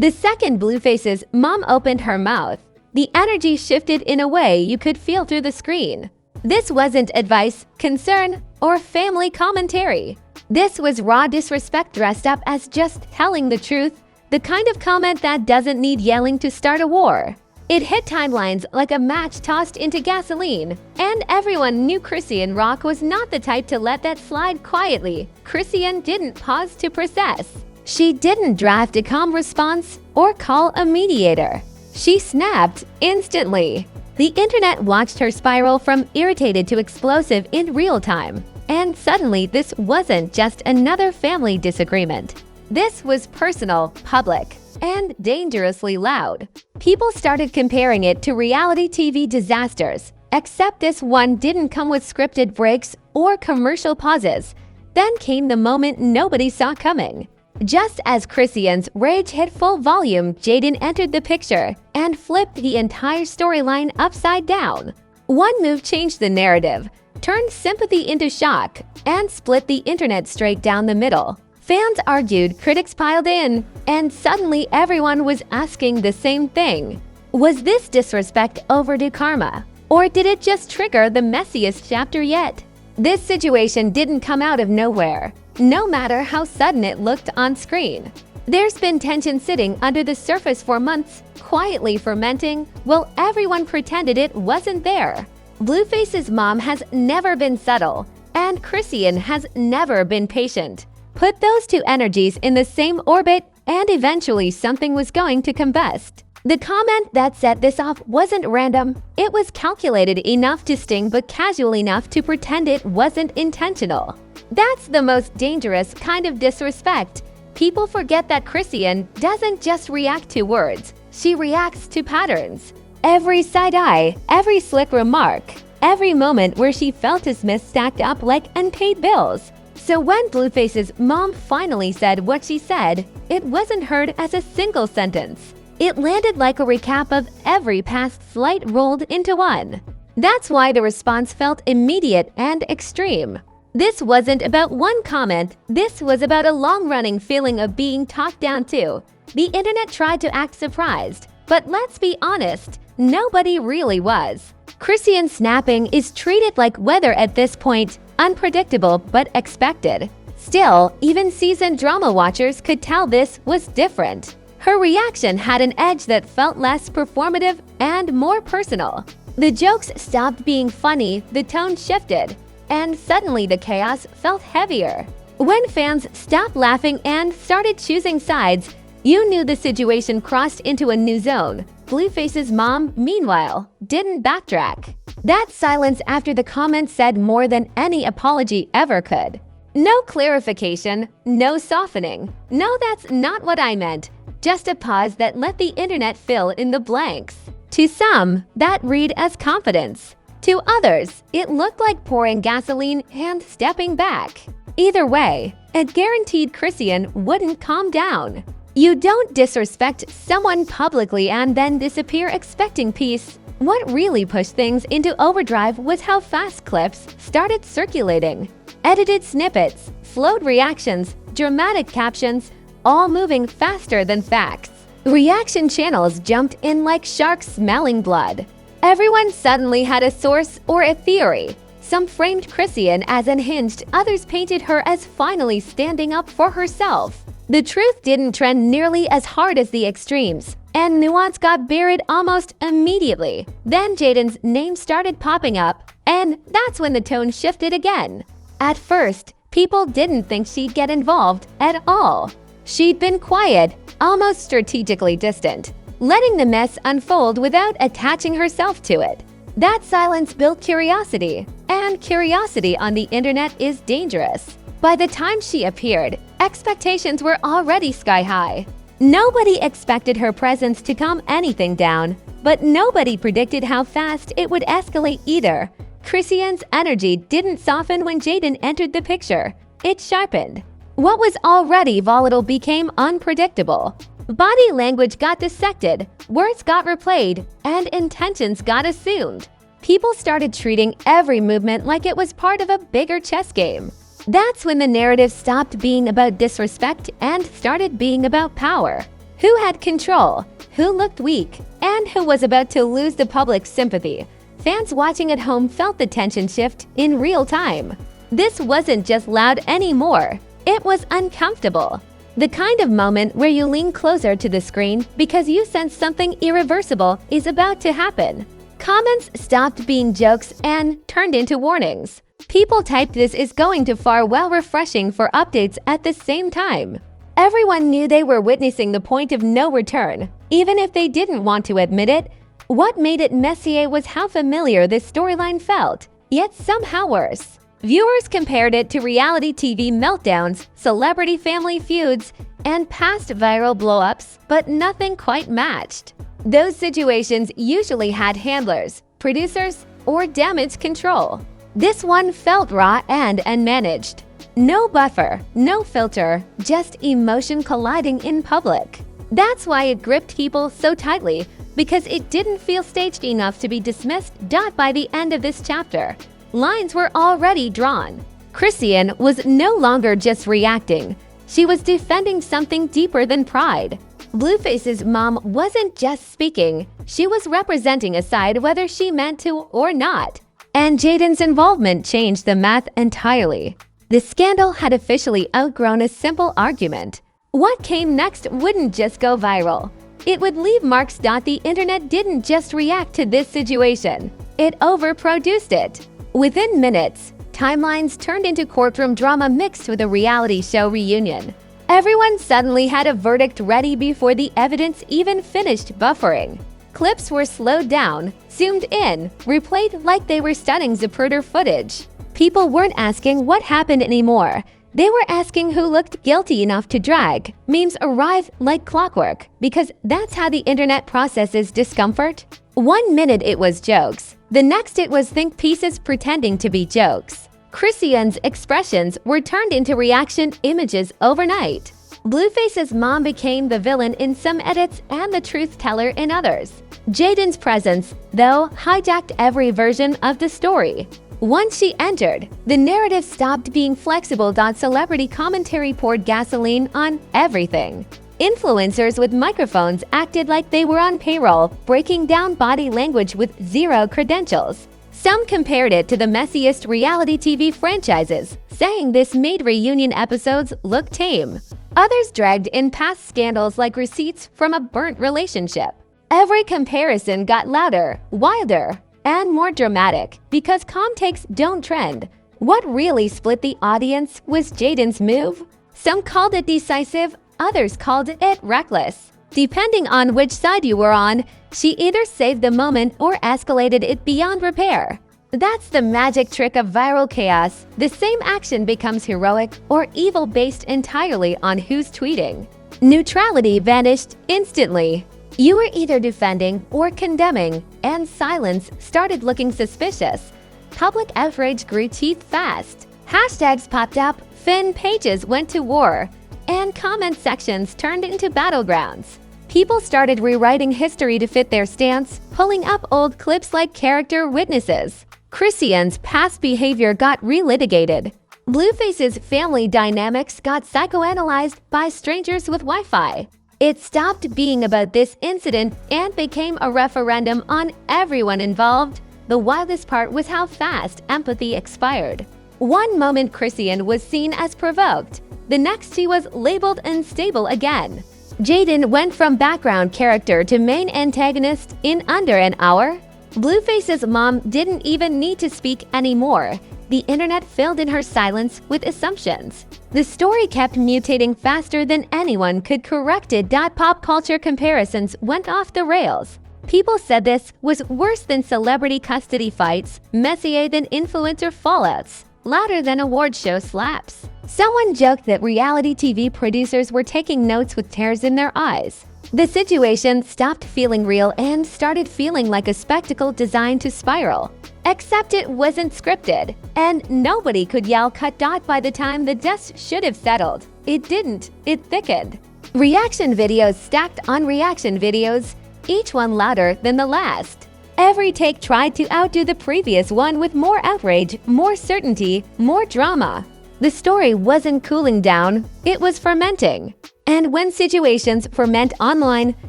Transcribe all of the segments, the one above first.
The second Blueface's mom opened her mouth, the energy shifted in a way you could feel through the screen. This wasn't advice, concern, or family commentary. This was raw disrespect dressed up as just telling the truth, the kind of comment that doesn't need yelling to start a war. It hit timelines like a match tossed into gasoline, and everyone knew Chrisean Rock was not the type to let that slide quietly. Chrisean didn't pause to process. She didn't draft a calm response or call a mediator. She snapped instantly. The internet watched her spiral from irritated to explosive in real time. And suddenly, this wasn't just another family disagreement. This was personal, public, and dangerously loud. People started comparing it to reality TV disasters, except this one didn't come with scripted breaks or commercial pauses. Then came the moment nobody saw coming. Just as Chrisean's rage hit full volume, Jaidyn entered the picture and flipped the entire storyline upside down. One move changed the narrative, turned sympathy into shock, and split the internet straight down the middle. Fans argued, critics piled in, and suddenly everyone was asking the same thing. Was this disrespect overdue karma? Or did it just trigger the messiest chapter yet? This situation didn't come out of nowhere, no matter how sudden it looked on screen. There's been tension sitting under the surface for months, quietly fermenting, while everyone pretended it wasn't there. Blueface's mom has never been subtle, and Chrisean has never been patient. Put those two energies in the same orbit, and eventually something was going to combust. The comment that set this off wasn't random. It was calculated enough to sting but casual enough to pretend it wasn't intentional. That's the most dangerous kind of disrespect. People forget that Chrisean doesn't just react to words. She reacts to patterns. Every side eye, every slick remark, every moment where she felt dismissed stacked up like unpaid bills. So when Blueface's mom finally said what she said, it wasn't heard as a single sentence. It landed like a recap of every past slight rolled into one. That's why the response felt immediate and extreme. This wasn't about one comment, this was about a long-running feeling of being talked down to. The internet tried to act surprised, but let's be honest, nobody really was. Chrisean snapping is treated like weather at this point, unpredictable but expected. Still, even seasoned drama watchers could tell this was different. Her reaction had an edge that felt less performative and more personal. The jokes stopped being funny, the tone shifted, and suddenly the chaos felt heavier. When fans stopped laughing and started choosing sides, you knew the situation crossed into a new zone. Blueface's mom, meanwhile, didn't backtrack. That silence after the comment said more than any apology ever could. No clarification, no softening. No, that's not what I meant. Just a pause that let the internet fill in the blanks. To some, that read as confidence. To others, it looked like pouring gasoline and stepping back. Either way, it guaranteed Chrisean wouldn't calm down. You don't disrespect someone publicly and then disappear expecting peace. What really pushed things into overdrive was how fast clips started circulating. Edited snippets, flowed reactions, dramatic captions, all moving faster than facts. Reaction channels jumped in like sharks smelling blood. Everyone suddenly had a source or a theory. Some framed Chrisean as unhinged, others painted her as finally standing up for herself. The truth didn't trend nearly as hard as the extremes, and nuance got buried almost immediately. Then Jaidyn's name started popping up, and that's when the tone shifted again. At first, people didn't think she'd get involved at all. She'd been quiet, almost strategically distant, letting the mess unfold without attaching herself to it. That silence built curiosity, and curiosity on the internet is dangerous. By the time she appeared, expectations were already sky high. Nobody expected her presence to calm anything down, but nobody predicted how fast it would escalate either. Chrisean's energy didn't soften when Jaidyn entered the picture. It sharpened. What was already volatile became unpredictable. Body language got dissected, words got replayed, and intentions got assumed. People started treating every movement like it was part of a bigger chess game. That's when the narrative stopped being about disrespect and started being about power. Who had control? Who looked weak? And who was about to lose the public's sympathy? Fans watching at home felt the tension shift in real time. This wasn't just loud anymore. It was uncomfortable. The kind of moment where you lean closer to the screen because you sense something irreversible is about to happen. Comments stopped being jokes and turned into warnings. People typed "This is going too far" while refreshing for updates at the same time. Everyone knew they were witnessing the point of no return, even if they didn't want to admit it. What made it messier was how familiar this storyline felt, yet somehow worse. Viewers compared it to reality TV meltdowns, celebrity family feuds, and past viral blow-ups, but nothing quite matched. Those situations usually had handlers, producers, or damage control. This one felt raw and unmanaged. No buffer, no filter, just emotion colliding in public. That's why it gripped people so tightly, because it didn't feel staged enough to be dismissed. By the end of this chapter, lines were already drawn. Chrisean was no longer just reacting. She was defending something deeper than pride. Blueface's mom wasn't just speaking. She was representing a side whether she meant to or not. And Jaidyn's involvement changed the math entirely. The scandal had officially outgrown a simple argument. What came next wouldn't just go viral. It would leave marks. The internet didn't just react to this situation. It overproduced it. Within minutes, timelines turned into courtroom drama mixed with a reality show reunion. Everyone suddenly had a verdict ready before the evidence even finished buffering. Clips were slowed down, zoomed in, replayed like they were stunning Zapruder footage. People weren't asking what happened anymore. They were asking who looked guilty enough to drag. Memes arrived like clockwork, because that's how the internet processes discomfort. 1 minute it was jokes. The next it was think pieces pretending to be jokes. Chrisean's expressions were turned into reaction images overnight. Blueface's mom became the villain in some edits and the truth teller in others. Jaidyn's presence, though, hijacked every version of the story. Once she entered, the narrative stopped being flexible. Celebrity commentary poured gasoline on everything. Influencers with microphones acted like they were on payroll, breaking down body language with zero credentials. Some compared it to the messiest reality TV franchises, saying this made reunion episodes look tame. Others dragged in past scandals like receipts from a burnt relationship. Every comparison got louder, wilder, and more dramatic because calm takes don't trend. What really split the audience was Jaidyn's move. Some called it decisive, others called it reckless. Depending on which side you were on, she either saved the moment or escalated it beyond repair. That's the magic trick of viral chaos. The same action becomes heroic or evil based entirely on who's tweeting. Neutrality vanished instantly. You were either defending or condemning, and silence started looking suspicious. Public outrage grew teeth fast. Hashtags popped up, fan pages went to war, and comment sections turned into battlegrounds. People started rewriting history to fit their stance, pulling up old clips like character witnesses. Chrisean's past behavior got relitigated. Blueface's family dynamics got psychoanalyzed by strangers with Wi-Fi. It stopped being about this incident and became a referendum on everyone involved. The wildest part was how fast empathy expired. One moment Chrisean was seen as provoked. The next she was labeled unstable again. Jaidyn went from background character to main antagonist in under an hour. Blueface's mom didn't even need to speak anymore. The internet filled in her silence with assumptions. The story kept mutating faster than anyone could correct it. Pop culture comparisons went off the rails. People said this was worse than celebrity custody fights, messier than influencer fallouts, louder than award show slaps. Someone joked that reality TV producers were taking notes with tears in their eyes. The situation stopped feeling real and started feeling like a spectacle designed to spiral. Except it wasn't scripted, and nobody could yell cut. By the time the dust should have settled, it didn't. It thickened. Reaction videos stacked on reaction videos, each one louder than the last. Every take tried to outdo the previous one with more outrage, more certainty, more drama. The story wasn't cooling down, it was fermenting. And when situations ferment online,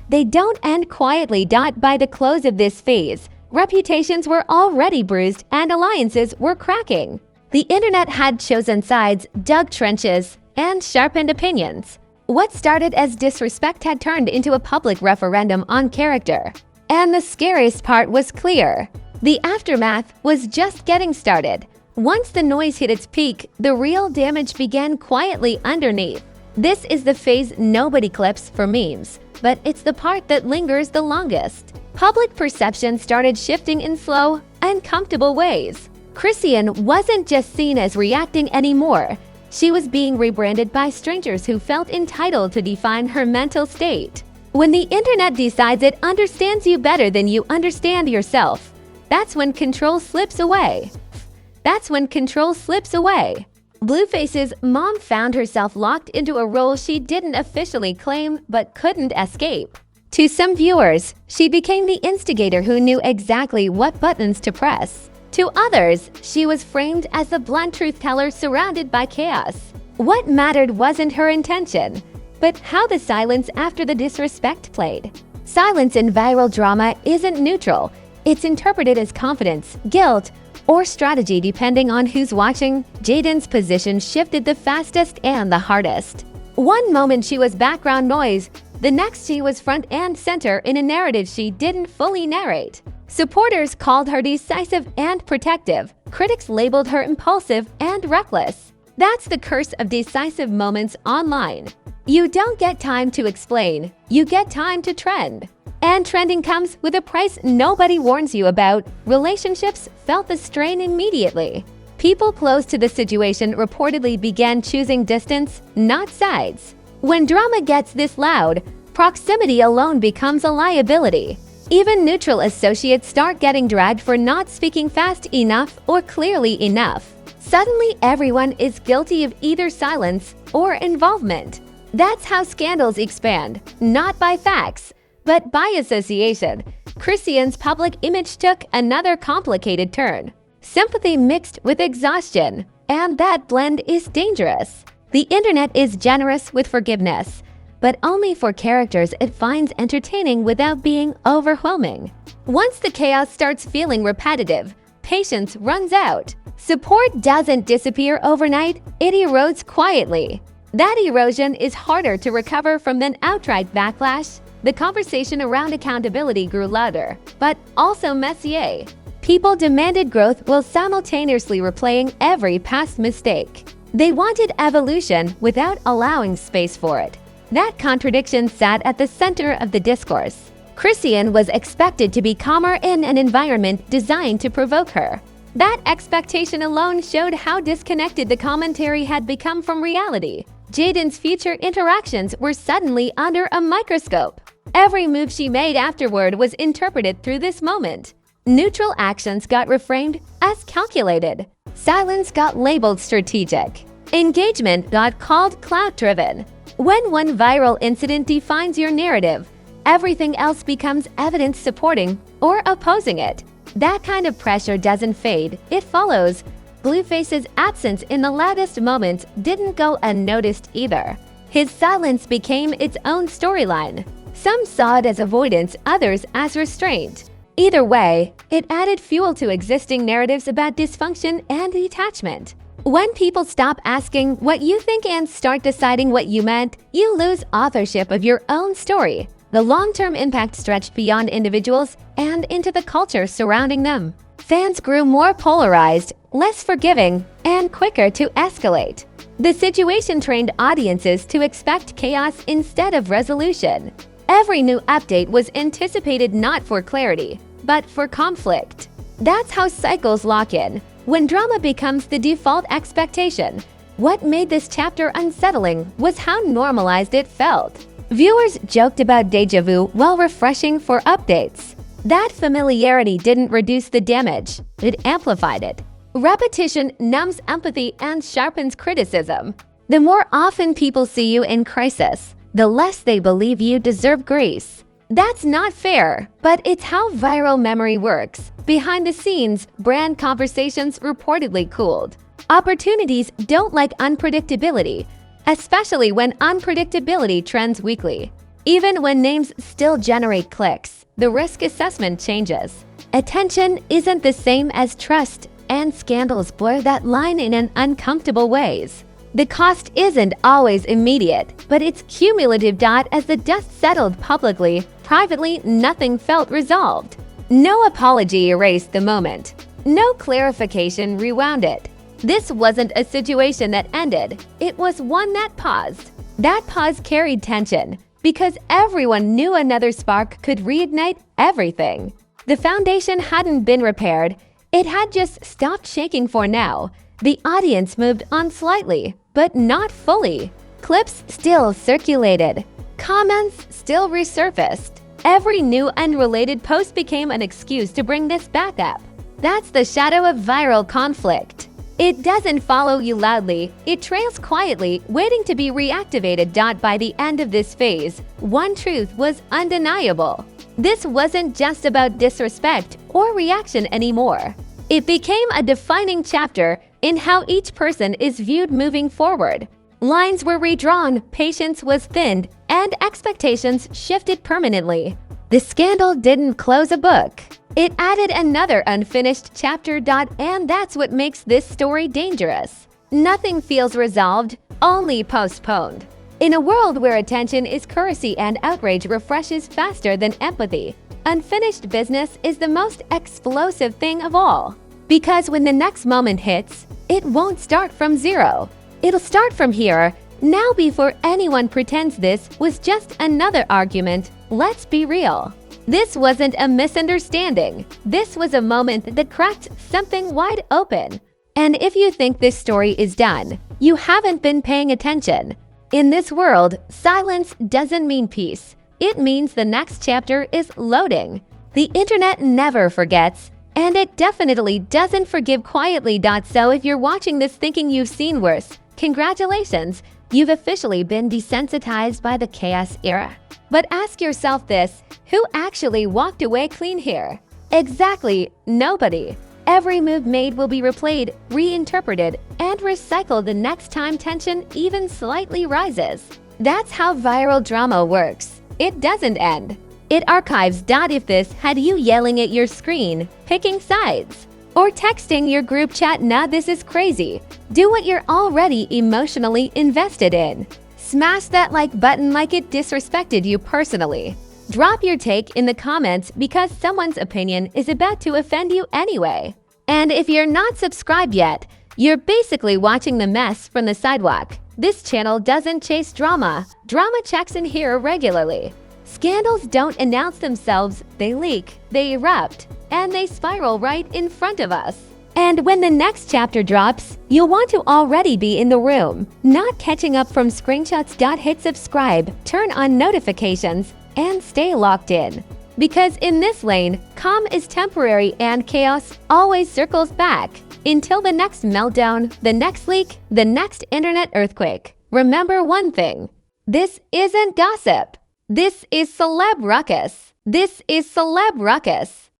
they don't end quietly. By the close of this phase, reputations were already bruised and alliances were cracking. The internet had chosen sides, dug trenches, and sharpened opinions. What started as disrespect had turned into a public referendum on character. And the scariest part was clear. The aftermath was just getting started. Once the noise hit its peak, the real damage began quietly underneath. This is the phase nobody clips for memes, but it's the part that lingers the longest. Public perception started shifting in slow, uncomfortable ways. Chrisean wasn't just seen as reacting anymore. She was being rebranded by strangers who felt entitled to define her mental state. When the internet decides it understands you better than you understand yourself, that's when control slips away. Blueface's mom found herself locked into a role she didn't officially claim but couldn't escape. To some viewers, she became the instigator who knew exactly what buttons to press. To others, she was framed as the blunt truth teller surrounded by chaos. What mattered wasn't her intention, but how the silence after the disrespect played. Silence in viral drama isn't neutral. It's interpreted as confidence, guilt, or strategy depending on who's watching. Jaidyn's position shifted the fastest and the hardest. One moment she was background noise, the next she was front and center in a narrative she didn't fully narrate. Supporters called her decisive and protective. Critics labeled her impulsive and reckless. That's the curse of decisive moments online. You don't get time to explain, you get time to trend. And trending comes with a price nobody warns you about. Relationships felt the strain immediately. People close to the situation reportedly began choosing distance, not sides. When drama gets this loud, proximity alone becomes a liability. Even neutral associates start getting dragged for not speaking fast enough or clearly enough. Suddenly, everyone is guilty of either silence or involvement. That's how scandals expand, not by facts, but by association. Chrisean's public image took another complicated turn. Sympathy mixed with exhaustion, and that blend is dangerous. The internet is generous with forgiveness, but only for characters it finds entertaining without being overwhelming. Once the chaos starts feeling repetitive, patience runs out. Support doesn't disappear overnight, it erodes quietly. That erosion is harder to recover from than outright backlash. The conversation around accountability grew louder, but also messier. People demanded growth while simultaneously replaying every past mistake. They wanted evolution without allowing space for it. That contradiction sat at the center of the discourse. Chrisean was expected to be calmer in an environment designed to provoke her. That expectation alone showed how disconnected the commentary had become from reality. Jaidyn's future interactions were suddenly under a microscope. Every move she made afterward was interpreted through this moment. Neutral actions got reframed as calculated. Silence got labeled strategic. Engagement got called clout-driven. When one viral incident defines your narrative, everything else becomes evidence supporting or opposing it. That kind of pressure doesn't fade, it follows. Blueface's absence in the loudest moments didn't go unnoticed either. His silence became its own storyline. Some saw it as avoidance, others as restraint. Either way, it added fuel to existing narratives about dysfunction and detachment. When people stop asking what you think and start deciding what you meant, you lose authorship of your own story. The long-term impact stretched beyond individuals and into the culture surrounding them. Fans grew more polarized, less forgiving, and quicker to escalate. The situation trained audiences to expect chaos instead of resolution. Every new update was anticipated not for clarity, but for conflict. That's how cycles lock in. When drama becomes the default expectation, what made this chapter unsettling was how normalized it felt. Viewers joked about déjà vu while refreshing for updates. That familiarity didn't reduce the damage, it amplified it. Repetition numbs empathy and sharpens criticism. The more often people see you in crisis, the less they believe you deserve grace. That's not fair, but it's how viral memory works. Behind the scenes, brand conversations reportedly cooled. Opportunities don't like unpredictability. especially when unpredictability trends weekly. Even when names still generate clicks, the risk assessment changes. Attention isn't the same as trust, and scandals blur that line in an uncomfortable ways. The cost isn't always immediate, but it's cumulative. As the dust settled publicly, privately nothing felt resolved. No apology erased the moment. No clarification rewound it. This wasn't a situation that ended, it was one that paused. That pause carried tension, because everyone knew another spark could reignite everything. The foundation hadn't been repaired, it had just stopped shaking for now. The audience moved on slightly, but not fully. Clips still circulated. Comments still resurfaced. Every new unrelated post became an excuse to bring this back up. That's the shadow of viral conflict. It doesn't follow you loudly, it trails quietly, waiting to be reactivated. By the end of this phase, one truth was undeniable. This wasn't just about disrespect or reaction anymore. It became a defining chapter in how each person is viewed moving forward. Lines were redrawn, patience was thinned, and expectations shifted permanently. The scandal didn't close a book. It added another unfinished chapter. And that's what makes this story dangerous. Nothing feels resolved, only postponed. In a world where attention is currency and outrage refreshes faster than empathy, unfinished business is the most explosive thing of all. Because when the next moment hits, it won't start from zero. It'll start from here. Now, before anyone pretends this was just another argument, let's be real. This wasn't a misunderstanding. This was a moment that cracked something wide open. And if you think this story is done, you haven't been paying attention. In this world, silence doesn't mean peace. It means the next chapter is loading. The internet never forgets, and it definitely doesn't forgive quietly. So if you're watching this thinking you've seen worse, congratulations, you've officially been desensitized by the chaos era. But ask yourself this, who actually walked away clean here? Exactly, nobody. Every move made will be replayed, reinterpreted, and recycled the next time tension even slightly rises. That's how viral drama works. It doesn't end. It archives. If this had you yelling at your screen, picking sides, or texting your group chat, "Nah, this is crazy," do what you're already emotionally invested in. Smash that like button like it disrespected you personally. Drop your take in the comments because someone's opinion is about to offend you anyway. And if you're not subscribed yet, you're basically watching the mess from the sidewalk. This channel doesn't chase drama. Drama checks in here regularly. Scandals don't announce themselves, they leak, they erupt, and they spiral right in front of us. And when the next chapter drops, you'll want to already be in the room, not catching up from screenshots. Hit subscribe, turn on notifications, and stay locked in. Because in this lane, calm is temporary and chaos always circles back. Until the next meltdown, the next leak, the next internet earthquake. Remember one thing. This isn't gossip. This is celeb ruckus. This is celeb ruckus.